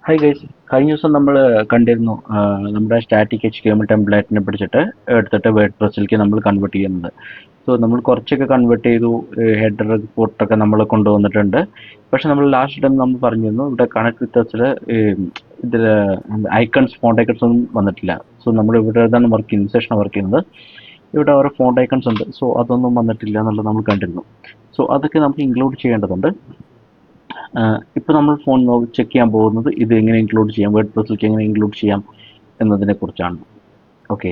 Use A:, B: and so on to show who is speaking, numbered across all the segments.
A: Hi guys, കഴിഞ്ഞ ദിവസം നമ്മൾ കണ്ടിരുന്നു നമ്മുടെ സ്റ്റാറ്റിക് HTML ടെംപ്ലേറ്റിനെ പിടിച്ചിട്ട് എടുത്തിട്ട് വേർഡ് പ്രസ്സിലേക്ക് നമ്മൾ കൺവേർട്ട് ചെയ്യുന്നത്. സോ നമ്മൾ കുറച്ചൊക്കെ കൺവേർട്ട് ചെയ്തു, ഹെഡർ റിപ്പോർട്ടൊക്കെ നമ്മൾ കൊണ്ടുവന്നിട്ടുണ്ട്. പക്ഷെ നമ്മൾ ലാസ്റ്റ് ടൈം നമ്മൾ പറഞ്ഞിരുന്നു ഇവിടെ കണക്ട് വിത്ത് ഇതിൽ ഐക്കൺസ് ഫോണ്ട് ഐക്കൺസ് ഒന്നും വന്നിട്ടില്ല. സോ നമ്മൾ ഇവിടെ ഇതാണ് വർക്ക് ചെയ്യുന്നത്, സെഷൻ വർക്ക് ചെയ്യുന്നത്. ഇവിടെ ഓരോ ഫോണ്ട് ഐക്കൺസ് ഉണ്ട്, സോ അതൊന്നും വന്നിട്ടില്ല എന്നുള്ളത് നമ്മൾ കണ്ടിരുന്നു. സോ അതൊക്കെ നമുക്ക് ഇൻക്ലൂഡ് ചെയ്യേണ്ടതുണ്ട്. ഇപ്പോൾ നമ്മൾ ഫോൺ ചെക്ക് ചെയ്യാൻ പോകുന്നത് ഇത് എങ്ങനെ ഇൻക്ലൂഡ് ചെയ്യാം, വേർഡ് പ്രസ്സിലേക്ക് എങ്ങനെ ഇൻക്ലൂഡ് ചെയ്യാം എന്നതിനെ കുറിച്ചാണ്. ഓക്കെ,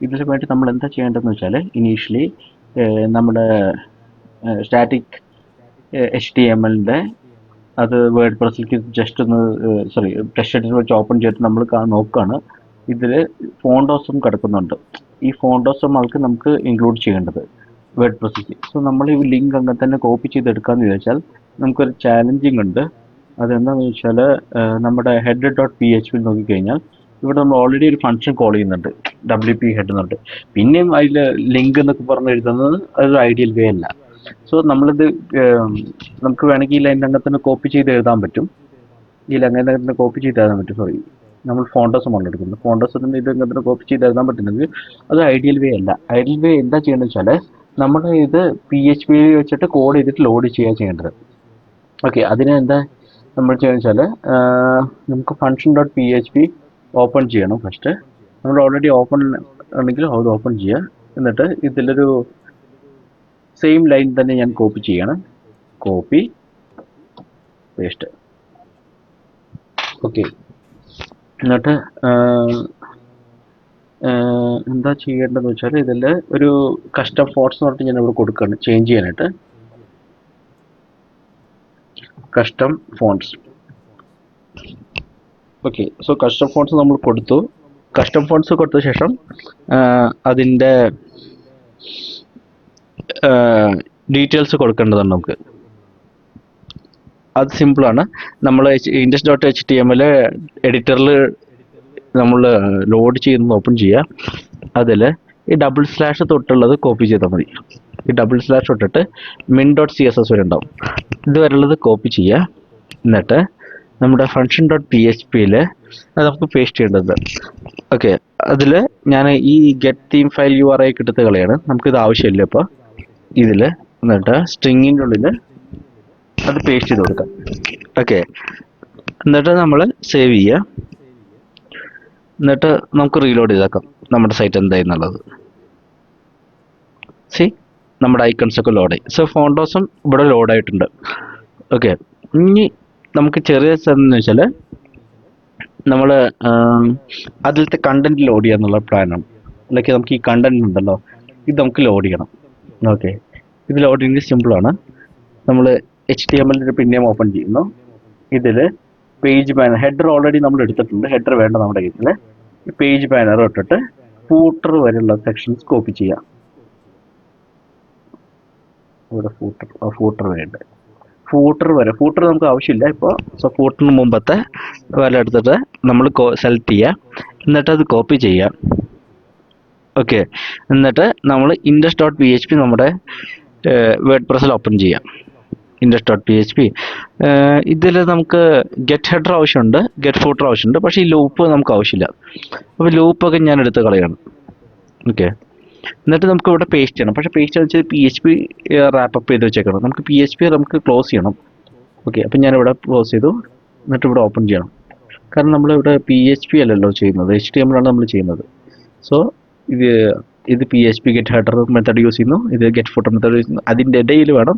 A: ഇതിന് വേണ്ടി നമ്മൾ എന്താ ചെയ്യേണ്ടതെന്ന് വെച്ചാൽ ഇനീഷ്യലി നമ്മുടെ സ്റ്റാറ്റിക് HTML-ന്റെ അത് വേർഡ് പ്രസ്സിലേക്ക് ജസ്റ്റ് ഒന്ന് ടെക്സ്റ്റ് എഡിറ്റർ വെച്ച് ഓപ്പൺ ചെയ്തിട്ട് നമ്മൾ നോക്കുകയാണ്. ഇതിൽ ഫോണ്ടോസും കിടക്കുന്നുണ്ട്. ഈ ഫോണ്ടോസും ആൾക്ക് നമുക്ക് ഇൻക്ലൂഡ് ചെയ്യേണ്ടത് വേർഡ് പ്രസ്സിലേക്ക്. സോ നമ്മൾ ഈ ലിങ്ക് അങ്ങനെ തന്നെ കോപ്പി ചെയ്തെടുക്കാമെന്ന് വിചാരിച്ചാൽ നമുക്കൊരു ചാലഞ്ചിങ് ഉണ്ട്. അതെന്താണെന്ന് വെച്ചാൽ നമ്മുടെ ഹെഡ് ഡോട്ട് PHP നോക്കിക്കഴിഞ്ഞാൽ ഇവിടെ നമ്മൾ ഓൾറെഡി ഒരു ഫംഗ്ഷൻ കോൾ ചെയ്യുന്നുണ്ട്, WP ഹെഡ് എന്നുണ്ട്. പിന്നെയും അതിൽ ലിങ്ക് എന്നൊക്കെ പറഞ്ഞ് എഴുതുന്നത് അതൊരു ഐഡിയൽ വേ അല്ല. സോ നമ്മളിത് നമുക്ക് വേണമെങ്കിൽ ഈ ലൈൻ അങ്ങനെ തന്നെ കോപ്പി ചെയ്ത് എഴുതാൻ പറ്റും. ഈ ലൈൻ അങ്ങനെ തന്നെ കോപ്പി ചെയ്ത് എഴുതാൻ പറ്റും. നമ്മൾ ഫോണ്ടോസ് ആണ് എടുക്കുന്നത്. ഫോണ്ടോസ് ഇത് ഇങ്ങനെ തന്നെ കോപ്പി ചെയ്ത് എഴുതാൻ പറ്റുന്നെങ്കിൽ അത് ഐഡിയൽ വേ അല്ല. ഐഡിയൽ വേ എന്താ ചെയ്യേണ്ടത് വെച്ചാൽ നമ്മൾ ഇത് PHP വെച്ചിട്ട് കോഡ് ചെയ്തിട്ട് ലോഡ് ചെയ്യുക ചെയ്യേണ്ടത്. ഓക്കെ, അതിന് എന്താ നമ്മൾ ചെയ്യുക വെച്ചാൽ നമുക്ക് ഫംഗ്ഷൻ ഡോട്ട് PHP ഓപ്പൺ ചെയ്യണം ഫസ്റ്റ്. നമ്മൾ ഓൾറെഡി ഓപ്പൺ ആണെങ്കിൽ അത് ഓപ്പൺ ചെയ്യുക. എന്നിട്ട് ഇതിലൊരു സെയിം ലൈൻ തന്നെ ഞാൻ കോപ്പി ചെയ്യണം. Copy paste. ഓക്കെ, എന്നിട്ട് എന്താ ചെയ്യേണ്ടതെന്ന് വെച്ചാൽ ഇതിൽ ഒരു കസ്റ്റം ഫോൺസ് എന്ന് പറഞ്ഞിട്ട് ഞാൻ ഇവിടെ കൊടുക്കുകയാണ് ചേഞ്ച് ചെയ്യാനായിട്ട്. Custom phones. Okay, so custom phones നമ്മൾ കൊടുത്തു. കസ്റ്റം ഫോൺസ് കൊടുത്ത ശേഷം അതിൻ്റെ ഡീറ്റെയിൽസ് കൊടുക്കേണ്ടതാണ് നമുക്ക്. അത് സിമ്പിളാണ്. നമ്മൾ index.html എഡിറ്ററിൽ നമ്മൾ ലോഡ് ചെയ്യുന്നത് ഓപ്പൺ ചെയ്യുക. അതിൽ ഈ ഡബിൾ സ്ലാഷ് തൊട്ടുള്ളത് കോപ്പി ചെയ്താൽ മതി. ഈ ഡബിൾ സ്ലാഷ് തൊട്ടിട്ട് min.css വരെ ഉണ്ടാവും. ഇതുവരെയുള്ളത് കോപ്പി ചെയ്യുക. എന്നിട്ട് നമ്മുടെ ഫംഗ്ഷൻ ഡോട്ട് PHPയിൽ അത് നമുക്ക് പേസ്റ്റ് ചെയ്യേണ്ടത്. ഓക്കെ, അതിൽ ഞാൻ ഈ ഗെറ്റ് തീം ഫയൽ URI എടുത്ത് കളയാണ്. നമുക്കിത് ആവശ്യമില്ല ഇപ്പോൾ. ഇതിൽ എന്നിട്ട് സ്ട്രിങ്ങിൻ്റെ ഉള്ളിൽ അത് പേസ്റ്റ് ചെയ്ത് കൊടുക്കാം. ഓക്കെ, എന്നിട്ട് നമ്മൾ സേവ് ചെയ്യുക. എന്നിട്ട് നമുക്ക് റീലോഡ് ചെയ്തേക്കാം നമ്മുടെ സൈറ്റ് എന്തായെന്നുള്ളത്. നമ്മുടെ ഐക്കൺസ് ഒക്കെ ലോഡായി. സോ ഫോണ്ടോസും ഇവിടെ ലോഡായിട്ടുണ്ട്. ഓക്കെ, ഇനി നമുക്ക് ചെറിയ എന്ന് വെച്ചാൽ നമ്മൾ അതിലത്തെ കണ്ടന്റ് ലോഡ് ചെയ്യുക എന്നുള്ള പ്ലാനാണ്. ലൈക്ക് നമുക്ക് ഈ കണ്ടന്റ് ഉണ്ടല്ലോ, ഇത് നമുക്ക് ലോഡ് ചെയ്യണം. ഓക്കെ, ഇത് ലോഡ് ചെയ്യുന്നത് സിമ്പിളാണ്. നമ്മൾ HTML പിന്നെയും ഓപ്പൺ ചെയ്യുന്നു. ഇതിൽ പേജ് ബാനർ ഹെഡർ ഓൾറെഡി നമ്മൾ എടുത്തിട്ടുണ്ട്. ഹെഡർ വേണ്ട നമ്മുടെ കേസിൽ. ഈ പേജ് ബാനർ ഇട്ടിട്ട് ഫൂട്ടർ വരെയുള്ള സെക്ഷൻസ് കോപ്പി ചെയ്യാം. ഇവിടെ ഫൂട്ടർ വേണ്ട. ഫൂട്ടർ നമുക്ക് ആവശ്യമില്ല ഇപ്പോൾ. സോ ഫൂട്ടറിന് മുമ്പത്തെ വരെ എടുത്തിട്ട് നമ്മൾ സെലക്ട് ചെയ്യുക. എന്നിട്ട് അത് കോപ്പി ചെയ്യുക. ഓക്കെ, എന്നിട്ട് നമ്മൾ index.php നമ്മുടെ വേർഡ് പ്രസ്സിൽ ഓപ്പൺ ചെയ്യാം. index.php ഇതിൽ നമുക്ക് ഗെറ്റ് ഹെഡർ ആവശ്യമുണ്ട്, ഗെറ്റ് ഫൂട്ടർ ആവശ്യമുണ്ട്. പക്ഷേ ഈ ലൂപ്പ് നമുക്ക് ആവശ്യമില്ല. അപ്പോൾ ലൂപ്പൊക്കെ ഞാൻ എടുത്ത് കളയണം. ഓക്കെ, എന്നിട്ട് നമുക്ക് ഇവിടെ പേസ്റ്റ് ചെയ്യണം. പക്ഷേ പേസ്റ്റ് വെച്ചാൽ PHP റാപ്പപ്പ് ചെയ്ത് വെച്ചേക്കണം. നമുക്ക് PHP നമുക്ക് ക്ലോസ് ചെയ്യണം. ഓക്കെ, അപ്പം ഞാനിവിടെ ക്ലോസ് ചെയ്തു. എന്നിട്ട് ഇവിടെ ഓപ്പൺ ചെയ്യണം. കാരണം നമ്മളിവിടെ PHP അല്ലല്ലോ ചെയ്യുന്നത്, HTML ആണ് നമ്മൾ ചെയ്യുന്നത്. സോ ഇത് PHP get header method use ചെയ്യുന്നു, ഇത് ഗെറ്റ് ഫൂട്ടർ മെത്തേഡ് യൂസ് ചെയ്യുന്നു. അതിൻ്റെ ഇടയിൽ വേണം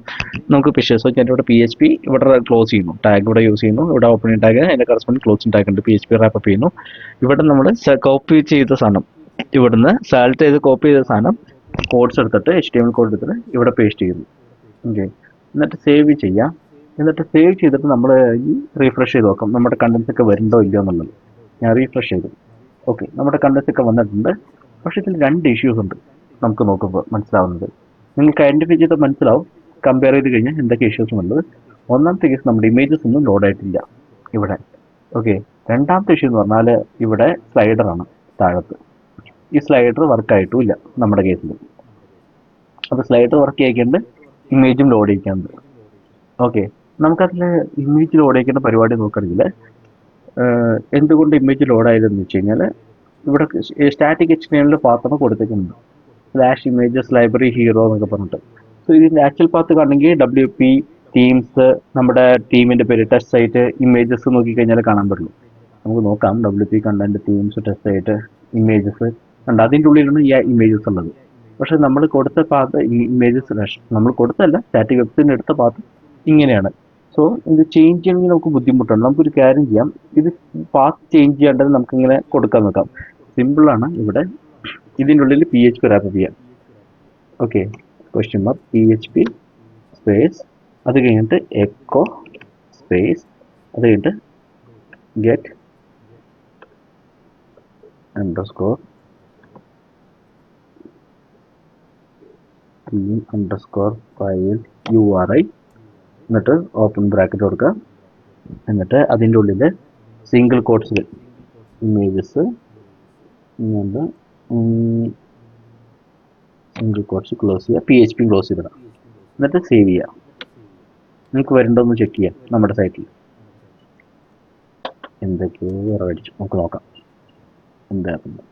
A: നമുക്ക് പിക്ചേഴ്സ്. സോ ഞാനിവിടെ PHP ഇവിടെ ക്ലോസ് ചെയ്യുന്നു, ടാഗ് ഇവിടെ യൂസ് ചെയ്യുന്നു. ഇവിടെ ഓപ്പണിംഗ് ടാഗ്, അതിൻ്റെ കറസ്പോണ്ടിങ് ക്ലോസിംഗ് ടാഗ് ഉണ്ട്. PHP റാപ്പപ്പ് ചെയ്യുന്നു. ഇവിടെ നമ്മൾ കോപ്പി ചെയ്ത സാധനം, ഇവിടുന്ന് സെലക്ട് ചെയ്ത് കോപ്പി ചെയ്ത സാധനം കോഡ്സ് എടുത്തിട്ട് HTML കോഡ് എടുത്തിട്ട് ഇവിടെ പേസ്റ്റ് ചെയ്യുന്നു. ഓക്കെ, എന്നിട്ട് സേവ് ചെയ്യാം. എന്നിട്ട് സേവ് ചെയ്തിട്ട് നമ്മൾ റീഫ്രഷ് ചെയ്ത് നോക്കാം നമ്മുടെ കണ്ടൻസ് ഒക്കെ വരുന്നുണ്ടോ ഇല്ലയോ എന്നുള്ളത്. ഞാൻ റീഫ്രഷ് ചെയ്തു. ഓക്കെ, നമ്മുടെ കണ്ടൻസ് ഒക്കെ വന്നിട്ടുണ്ട്. പക്ഷേ ഇതിൽ 2 ഇഷ്യൂസ് ഉണ്ട് നമുക്ക് നോക്കുമ്പോൾ മനസ്സിലാവുന്നത്. നിങ്ങൾക്ക് ഐഡൻറ്റിഫൈ ചെയ്ത് മനസ്സിലാവും കമ്പയർ ചെയ്ത് കഴിഞ്ഞാൽ എന്തൊക്കെ ഇഷ്യൂസ് ഉള്ളത്. ഒന്നാമത്തെ കേസ് നമ്മുടെ ഇമേജസ് ഒന്നും ലോഡായിട്ടില്ല ഇവിടെ. ഓക്കെ, രണ്ടാമത്തെ ഇഷ്യൂ എന്ന് പറഞ്ഞാൽ ഇവിടെ സ്ലൈഡറാണ് താഴത്ത്. ഈ സ്ലൈഡർ വർക്കായിട്ടുമില്ല നമ്മുടെ കേസിൽ. അപ്പോൾ സ്ലൈഡർ വർക്ക് ചെയ്യിക്കേണ്ട, ഇമേജും ലോഡ് ചെയ്യിക്കാനുണ്ട്. ഓക്കെ, നമുക്കതിൽ ഇമേജ് ലോഡ് ചെയ്യിക്കേണ്ട പരിപാടി നോക്കുകയാണെങ്കിൽ എന്തുകൊണ്ട് ഇമേജ് ലോഡായതെന്ന് വെച്ച് കഴിഞ്ഞാൽ ഇവിടെ സ്റ്റാറ്റിക് HTML പാത്താണ് കൊടുത്തിട്ടുണ്ട്, സ്ലാഷ് ഇമേജസ് ലൈബ്രറി ഹീറോ എന്നൊക്കെ പറഞ്ഞിട്ട്. സോ ഇതിൻ്റെ ആക്ച്വൽ പാത്ത് കാണണമെങ്കിൽ WP ടീംസ്, നമ്മുടെ ടീമിൻ്റെ പേര്, ടെസ്റ്റ് സൈറ്റ്, ഇമേജസ് നോക്കിക്കഴിഞ്ഞാൽ കാണാൻ പറ്റുള്ളൂ. നമുക്ക് നോക്കാം. WP content, teams, test site, images ഉണ്ട്. അതിൻ്റെ ഉള്ളിലാണ് ഈ ഇമേജസ് ഉള്ളത്. പക്ഷെ നമ്മൾ കൊടുത്ത പാത്ത് ഇമേജസ് നമ്മൾ കൊടുത്തല്ല, സ്റ്റാറ്റിക് വെബ്സൈറ്റിന് എടുത്ത പാത്ത് ഇങ്ങനെയാണ്. സോ ഇത് ചേഞ്ച് ചെയ്യണമെങ്കിൽ നമുക്ക് ബുദ്ധിമുട്ടാണ്. നമുക്കൊരു കാര്യം ചെയ്യാം, ഇത് പാത്ത് ചേഞ്ച് ചെയ്യേണ്ടത് നമുക്കിങ്ങനെ കൊടുക്കാൻ നോക്കാം. സിമ്പിളാണ്. ഇവിടെ ഇതിൻ്റെ ഉള്ളിൽ PHP റാപ്പ് ചെയ്യാം. Okay, question mark PHP space, അത് കഴിഞ്ഞിട്ട് എക്കോ സ്പേസ്, അത് കഴിഞ്ഞിട്ട് get underscore team underscore file URI, എന്നിട്ട് ഓപ്പൺ ബ്രാക്കറ്റ് കൊടുക്കുക. എന്നിട്ട് അതിൻ്റെ ഉള്ളിൽ സിംഗിൾ കോട്ട്സിൽ ഇമേജസ്, സിംഗിൾ കോട്ട്സ് ക്ലോസ് ചെയ്യുക, PHP ക്ലോസ് ചെയ്തിടാം. എന്നിട്ട് സേവ് ചെയ്യുക. നിങ്ങൾക്ക് വരണ്ടോന്ന് ചെക്ക് ചെയ്യാം. നമ്മുടെ സൈറ്റിൽ എന്തൊക്കെയോ എറർ അടിച്ചു, നമുക്ക് നോക്കാം എന്താക്കുന്നു.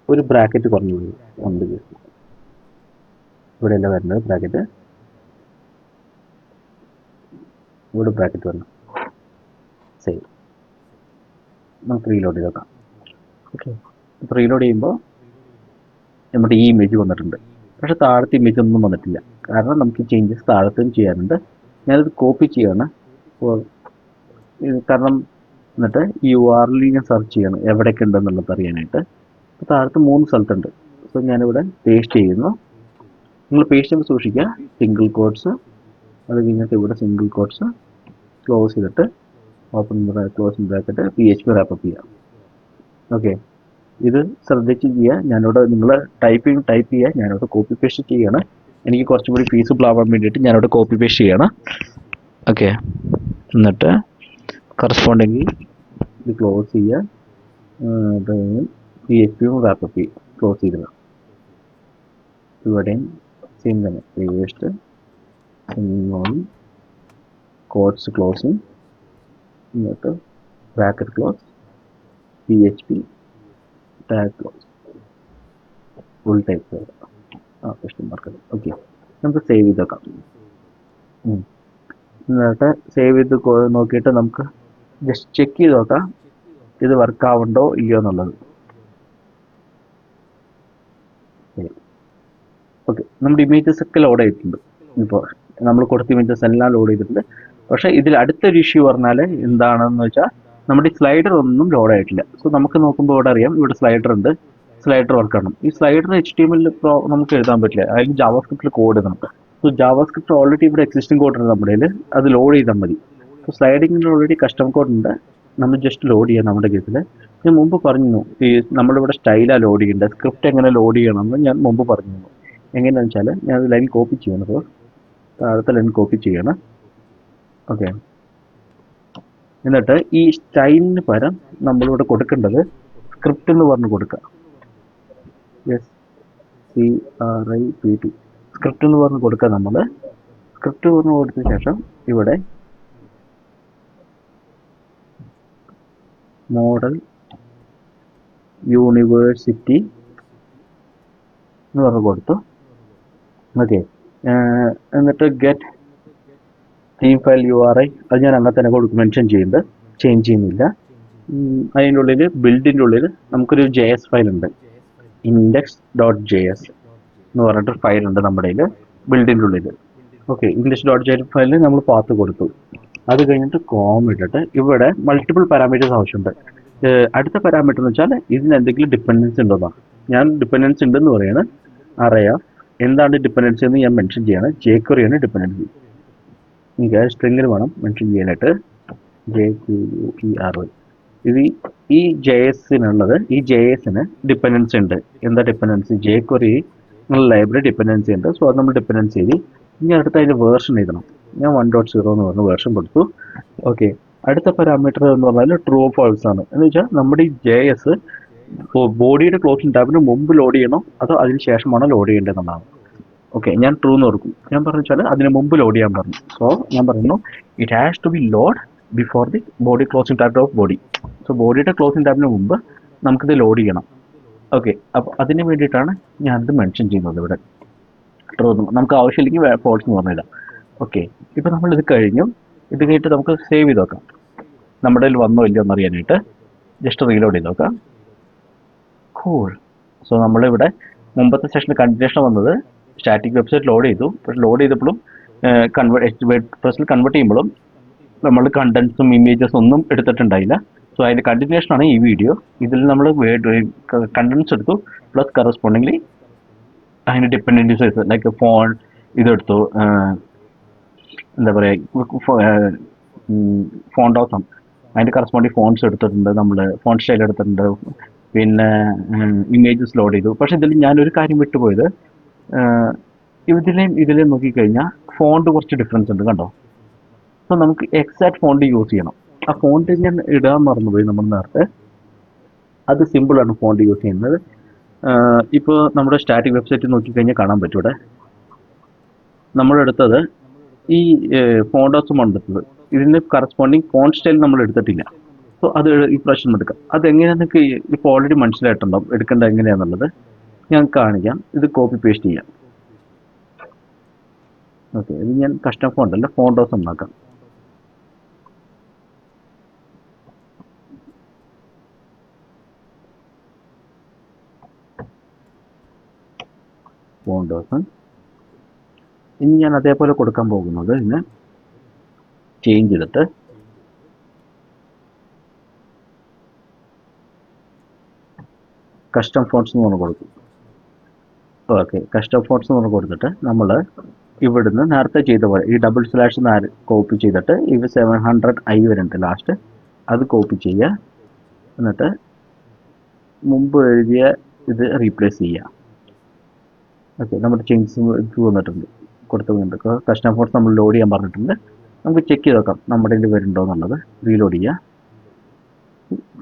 A: ഒരു ബ്രാക്കറ്റ് കുറഞ്ഞു പോയി ഉണ്ട്. ഇവിടെയല്ല വരുന്നത് ബ്രാക്കറ്റ്, ഇവിടെ ബ്രാക്കറ്റ് വരണം. സേവ്. നമുക്ക് റീലോഡ് ചെയ്ത് നോക്കാം. ഓക്കെ, ഇപ്പോൾ റീലോഡ് ചെയ്യുമ്പോൾ നമ്മുടെ ഈ ഇമേജ് വന്നിട്ടുണ്ട്. പക്ഷേ താഴത്തെ ഇമേജ് ഒന്നും വന്നിട്ടില്ല. കാരണം നമുക്ക് ചേഞ്ചസ് താഴത്തും ചെയ്യാനുണ്ട്. ഞാനിത് കോപ്പി ചെയ്യാണ്. കാരണം എന്നിട്ട് ഈ URL ഞാൻ സെർച്ച് ചെയ്യണം എവിടെയൊക്കെ ഉണ്ടെന്നുള്ളത് അറിയാനായിട്ട്. അപ്പോൾ താഴത്ത് 3 സ്ഥലത്തുണ്ട്. സോ ഞാനിവിടെ പേസ്റ്റ് ചെയ്യുന്നു. നിങ്ങൾ പേസ്റ്റ് ചെയ്യുമ്പോൾ സൂക്ഷിക്കുക, സിംഗിൾ കോട്ട്സ്, അത് കഴിഞ്ഞിട്ട് ഇവിടെ സിംഗിൾ കോട്ട്സ് ക്ലോസ് ചെയ്തിട്ട് open closing bracket PHP wrap ചെയ്യുക. ഓക്കെ, ഇത് ശ്രദ്ധിച്ച് ചെയ്യുക. ഞാനിവിടെ നിങ്ങൾ ടൈപ്പ് ചെയ്യുക, ഞാനിവിടെ കോപ്പി പേസ്റ്റ് ചെയ്യണം. എനിക്ക് കുറച്ചും കൂടി ഫീസിബിൾ ആവാൻ വേണ്ടിയിട്ട് ഞാനിവിടെ കോപ്പി പേസ്റ്റ് ചെയ്യണം. ഓക്കെ, എന്നിട്ട് കറസ്പോണ്ടിങ് ഇത് ക്ലോസ് ചെയ്യുക. PHP റാപ്പ് ചെയ്യുക, ക്ലോസ് ചെയ്തിടുക. ഇവിടെയും സെയിം തന്നെ, പേസ്റ്റ്, കോഡ്സ് ക്ലോസിങ്, എന്നിട്ട് bracket close, PHP tag close, full type question mark. Okay, നമുക്ക് സേവ് ചെയ്ത് വെക്കാം. എന്നിട്ട് സേവ് ചെയ്ത് നോക്കിയിട്ട് നമുക്ക് ജസ്റ്റ് ചെക്ക് ചെയ്ത് നോക്കാം ഇത് വർക്ക് ആവുന്നുണ്ടോ ഇല്ലയോ എന്നുള്ളത്. ഓക്കെ, നമ്മുടെ ഇമേജസ് ഒക്കെ ലോഡ് ചെയ്തിട്ടുണ്ട്. ഇപ്പോൾ നമ്മൾ കൊടുത്ത ഇമേജസ് എല്ലാം ലോഡ് ചെയ്തിട്ടുണ്ട്. പക്ഷേ ഇതിൽ അടുത്തൊരു ഇഷ്യൂ പറഞ്ഞാൽ എന്താണെന്ന് വെച്ചാൽ നമ്മുടെ ഈ സ്ലൈഡർ ഒന്നും ലോഡ് ആയിട്ടില്ല. സോ നമുക്ക് നോക്കുമ്പോൾ ഇവിടെ അറിയാം, ഇവിടെ സ്ലൈഡർ ഉണ്ട്, സ്ലൈഡർ വർക്ക് ആണ്. ഈ സ്ലൈഡർ HTML നമുക്ക് എഴുതാൻ പറ്റില്ല, അതിൽ ജാവാസ്ക്രിപ്റ്റിൽ കോഡ് എഴുതണം. സോ ജാവാസ്ക്രിപ്റ്റ് ഓൾറെഡി ഇവിടെ എക്സിസ്റ്റിംഗ് കോഡ് ഉണ്ട് നമ്മുടെ കയ്യിൽ, അത് ലോഡ് ചെയ്താൽ മതി. സോ സ്ലൈഡിങ്ങിൽ ഓൾറെഡി കസ്റ്റം കോഡ് ഉണ്ട്, നമ്മൾ ജസ്റ്റ് ലോഡ് ചെയ്യാം. നമ്മുടെ കേസിൽ ഞാൻ മുമ്പ് പറഞ്ഞു, ഈ നമ്മളിവിടെ സ്റ്റൈലാണ് ലോഡ് ചെയ്യേണ്ടത്, സ്ക്രിപ്റ്റ് എങ്ങനെ ലോഡ് ചെയ്യണമെന്ന് ഞാൻ മുമ്പ് പറഞ്ഞിരുന്നു. എങ്ങനെയാണെന്ന് വെച്ചാൽ ഞാൻ ലൈൻ കോപ്പി ചെയ്യണം. അപ്പോൾ താഴത്തെ ലൈൻ കോപ്പി ചെയ്യണം. ഓക്കെ, എന്നിട്ട് ഈ സ്റ്റൈലിന് പകരം നമ്മളിവിടെ കൊടുക്കേണ്ടത് സ്ക്രിപ്റ്റ് എന്ന് പറഞ്ഞ് കൊടുക്കുക. SCRIPT, സ്ക്രിപ്റ്റ് എന്ന് പറഞ്ഞ് കൊടുക്കുക. നമ്മൾ സ്ക്രിപ്റ്റ് പറഞ്ഞ് കൊടുത്ത ശേഷം ഇവിടെ മോഡൽ യൂണിവേഴ്സിറ്റി എന്ന് പറഞ്ഞ് കൊടുത്തു. ഓക്കെ, എന്നിട്ട് ഗെറ്റ് തീം ഫയൽ URI, അത് ഞാൻ അങ്ങനെ തന്നെ കൊടുക്കും, മെൻഷൻ ചെയ്യുന്നുണ്ട്, ചേഞ്ച് ചെയ്യുന്നില്ല. അതിൻ്റെ ഉള്ളിൽ ബിൽഡിൻ്റെ ഉള്ളിൽ നമുക്കൊരു JS ഫയൽ ഉണ്ട്, index.js എന്ന് പറഞ്ഞിട്ട് ഫയലുണ്ട് നമ്മുടെ കയ്യിൽ ബിൽഡിൻ്റെ ഉള്ളിൽ. ഓക്കെ, index.js ഫയലിൽ നമ്മൾ പാത്ത് കൊടുത്തു. അത് കഴിഞ്ഞിട്ട് കോം ഇട്ടിട്ട് ഇവിടെ മൾട്ടിപ്പിൾ പാരാമീറ്റേഴ്സ് ആവശ്യമുണ്ട്. അടുത്ത പാരാമീറ്റർ എന്ന് വെച്ചാൽ ഇതിന് എന്തെങ്കിലും ഡിപ്പെൻഡൻസി ഉണ്ടോന്നാണ്. ഞാൻ ഡിപ്പെൻഡൻസി ഉണ്ടെന്ന് പറയാണ്. അറിയാം എന്താണ് ഡിപ്പെൻഡൻസി എന്ന് ഞാൻ മെൻഷൻ ചെയ്യാണ്. jQuery ആണ് ഡിപ്പെൻഡൻസി. എനിക്ക് സ്ട്രിങ്ങിൽ വേണം മെൻഷൻ ചെയ്യാനായിട്ട്, JQuery. ഇത് ഈ JS-നുള്ളത്, ഈ JS-ന് ഡിപ്പെൻഡൻസി ഉണ്ട്. എന്താ ഡിപ്പെൻഡൻസി? jQuery ലൈബ്രറി ഡിപ്പെൻഡൻസി ഉണ്ട്. സോ അത് നമ്മൾ ഡിപ്പെൻഡൻസി എഴുതി. ഇനി അടുത്ത അതിൻ്റെ വേർഷൻ എഴുതണം. ഞാൻ 1.0 എന്ന് പറഞ്ഞ വേർഷൻ കൊടുത്തു. ഓക്കെ, അടുത്ത പാരാമീറ്റർ എന്ന് പറഞ്ഞാൽ ട്രൂ ഫോൾസ് ആണ്. എന്ന് വെച്ചാൽ നമ്മുടെ ഈ JS ബോഡിയുടെ ക്ലോസിംഗ് ടാബിന് മുമ്പ് ലോഡ് ചെയ്യണോ അതോ അതിന് ശേഷമാണോ ലോഡ് ചെയ്യേണ്ടതെന്നുള്ളതാണ്. ഓക്കെ, ഞാൻ ട്രൂ എന്ന് കൊടുക്കും. ഞാൻ പറഞ്ഞു വെച്ചാൽ അതിന് മുമ്പ് ലോഡ് ചെയ്യാൻ പറഞ്ഞു. സോ ഞാൻ പറയുന്നു it has to be load before the body closing tab of body. So ബോഡിയുടെ ക്ലോസിംഗ് ടാബിന് മുമ്പ് നമുക്കിത് ലോഡ് ചെയ്യണം. ഓക്കെ, അപ്പോൾ അതിന് വേണ്ടിയിട്ടാണ് ഞാനിത് മെൻഷൻ ചെയ്യുന്നത് ഇവിടെ. നമുക്ക് ആവശ്യമില്ലെങ്കിൽ ഫോൾസ് എന്ന് പറഞ്ഞില്ല. ഓക്കെ, ഇപ്പോൾ നമ്മളിത് കഴിഞ്ഞു. ഇത് കഴിഞ്ഞിട്ട് നമുക്ക് സേവ് ചെയ്ത് നോക്കാം. നമ്മുടെ കയ്യിൽ വന്നോ ഇല്ലയോ എന്നറിയാനായിട്ട് ജസ്റ്റ് റീലോഡ് ചെയ്ത് നോക്കാം. കൂൾ. സോ നമ്മളിവിടെ മുമ്പത്തെ സെഷനിൽ കണ്ടിന്യൂഷൻ വന്നത് സ്റ്റാറ്റിക് വെബ്സൈറ്റ് ലോഡ് ചെയ്തു. പക്ഷെ ലോഡ് ചെയ്തപ്പോഴും വേർഡ്പ്രസ്സിൽ കൺവേർട്ട് ചെയ്യുമ്പോഴും നമ്മൾ കണ്ടൻസും ഇമേജസും ഒന്നും എടുത്തിട്ടുണ്ടായില്ല. സോ അതിൻ്റെ കണ്ടിന്യൂഷനാണ് ഈ വീഡിയോ. ഇതിൽ നമ്മൾ കണ്ടൻസ് എടുത്തു, പ്ലസ് കറസ്പോണ്ടിംഗ്ലി അതിൻ്റെ ഡിപ്പെൻഡൻസീസ് ലൈക്ക് ഫോൺ ഇതെടുത്തു, എന്താ പറയുക, ഫോണ്ട് ഓസം അതിൻ്റെ കറസ്പോണ്ടിങ് ഫോൺസ് എടുത്തിട്ടുണ്ട്, നമ്മൾ ഫോൺ സ്റ്റൈൽ എടുത്തിട്ടുണ്ട്, പിന്നെ ഇമേജസ് ലോഡ് ചെയ്തു. പക്ഷെ ഇതിൽ ഞാനൊരു കാര്യം വിട്ടുപോയത്, ഇതിലേയും നോക്കിക്കഴിഞ്ഞാൽ ഫോണ്ട് കുറച്ച് ഡിഫറൻസ് ഉണ്ട്, കണ്ടോ? സോ നമുക്ക് എക്സാക്ട് ഫോണ്ട് യൂസ് ചെയ്യണം. ആ ഫോണ്ട് ഞാൻ ഇടാൻ മറന്നുപോയി നമ്മൾ നേരത്തെ. അത് സിമ്പിളാണ് ഫോണ്ട് യൂസ് ചെയ്യുന്നത്. ഇപ്പോൾ നമ്മുടെ സ്റ്റാറ്റിക് വെബ്സൈറ്റ് നോക്കിക്കഴിഞ്ഞാൽ കാണാൻ പറ്റും. ഇവിടെ നമ്മളെടുത്തത് ഈ ഫോണ്ടോസും എടുത്തത്, ഇതിന് കറസ്പോണ്ടിങ് ഫോണ്ട് സ്റ്റൈൽ നമ്മൾ എടുത്തിട്ടില്ല. സോ അത് ഈ പ്രാവശ്യം എടുക്കാം. അതെങ്ങനെയാണെന്നൊക്കെ ഇപ്പോൾ ഓൾറെഡി മനസ്സിലായിട്ടുണ്ടാവും എടുക്കേണ്ടത് എങ്ങനെയാണെന്നുള്ളത്. ഞാൻ കാണിക്കാം. ഇത് കോപ്പി പേസ്റ്റ് ചെയ്യാം. ഓക്കെ, ഇത് ഞാൻ കസ്റ്റം ഫോണ്ട് അല്ല ഫോണ്ടോസ് ഉണ്ടാക്കാം. ഫോണ്ടോസ് ഇനി ഞാൻ അതേപോലെ കൊടുക്കാൻ പോകുന്നത്, ഇതിനെ ചേഞ്ച് ചെയ്തിട്ട് കസ്റ്റം ഫോൺസ് എന്ന് പറഞ്ഞ് കൊടുക്കും. ഓക്കെ, കസ്റ്റം ഫോൺസ് എന്ന് പറഞ്ഞ് കൊടുത്തിട്ട് നമ്മൾ ഇവിടുന്ന് നേരത്തെ ചെയ്ത പോലെ ഈ ഡബിൾ സ്ലാഷ് കോപ്പി ചെയ്തിട്ട് ഇവ 700i വരുന്നുണ്ട് ലാസ്റ്റ്, അത് കോപ്പി ചെയ്യുക. എന്നിട്ട് മുമ്പ് എഴുതിയ ഇത് റീപ്ലേസ് ചെയ്യുക. ഓക്കെ, നമ്മുടെ ചേഞ്ചസ് ഇത് വന്നിട്ടുണ്ട്, കൊടുത്തുകൊണ്ട് കസ്റ്റം ഫോൺസ് നമ്മൾ ലോഡ് ചെയ്യാൻ പറഞ്ഞിട്ടുണ്ട്. നമുക്ക് ചെക്ക് ചെയ്ത് നോക്കാം നമ്മുടെ ഇതിൽ വരുന്നുണ്ടോ എന്നുള്ളത്. റീലോഡ് ചെയ്യുക.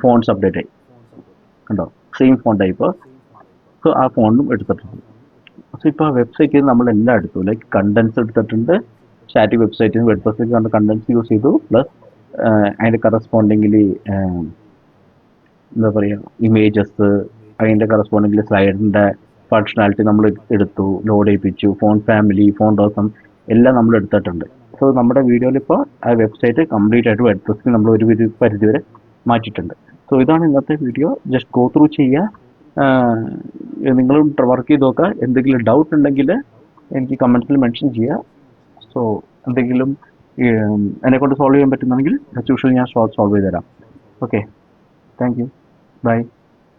A: ഫോൺസ് അപ്ഡേറ്റ് ആയി, കണ്ടോ? സെയിം ഫോണ്ടായി ഇപ്പോൾ. സോ ആ ഫോണും എടുത്തിട്ടുണ്ട്. സോ ഇപ്പോൾ ആ വെബ്സൈറ്റിൽ നമ്മളെല്ലാം എടുത്തു. ലൈക്ക് കണ്ടൻസ് എടുത്തിട്ടുണ്ട്, സ്റ്റാറ്റിക് വെബ്സൈറ്റിൽ വേർഡ്പ്രസ്സിൽ കണ്ടൻസ് യൂസ് ചെയ്തു, പ്ലസ് അതിൻ്റെ കറസ്പോണ്ടിങ്ങിലി എന്താ പറയുക, ഇമേജസ്, അതിൻ്റെ കറസ്പോണ്ടിങ്ങിൽ സ്ലൈഡിൻ്റെ ഫങ്ഷണാലിറ്റി നമ്മൾ എടുത്തു, ലോഡ് ചെയ്യിപ്പിച്ചു, ഫോൺ ഫാമിലി, ഫോൺ ഡോസം എല്ലാം നമ്മൾ എടുത്തിട്ടുണ്ട്. സോ നമ്മുടെ വീഡിയോയിൽ ഇപ്പോൾ ആ വെബ്സൈറ്റ് കംപ്ലീറ്റ് ആയിട്ട് വേർഡ്പ്രസ്സിൽ നമ്മൾ ഒരു പരിധി വരെ മാറ്റിയിട്ടുണ്ട്. സോ ഇതാണ് ഇന്നത്തെ വീഡിയോ. ജസ്റ്റ് ഗോ ത്രൂ ചെയ്യുക. നിങ്ങളും വർക്ക് ചെയ്ത് നോക്കുക. എന്തെങ്കിലും ഡൗട്ട് ഉണ്ടെങ്കിൽ എനിക്ക് കമൻസിൽ മെൻഷൻ ചെയ്യുക. സോ എന്തെങ്കിലും എന്നെക്കൊണ്ട് സോൾവ് ചെയ്യാൻ പറ്റുന്നുണ്ടെങ്കിൽ ആസ് യൂഷ്വൽ ഞാൻ സോൾവ് ചെയ്ത് തരാം. Okay, thank you, by.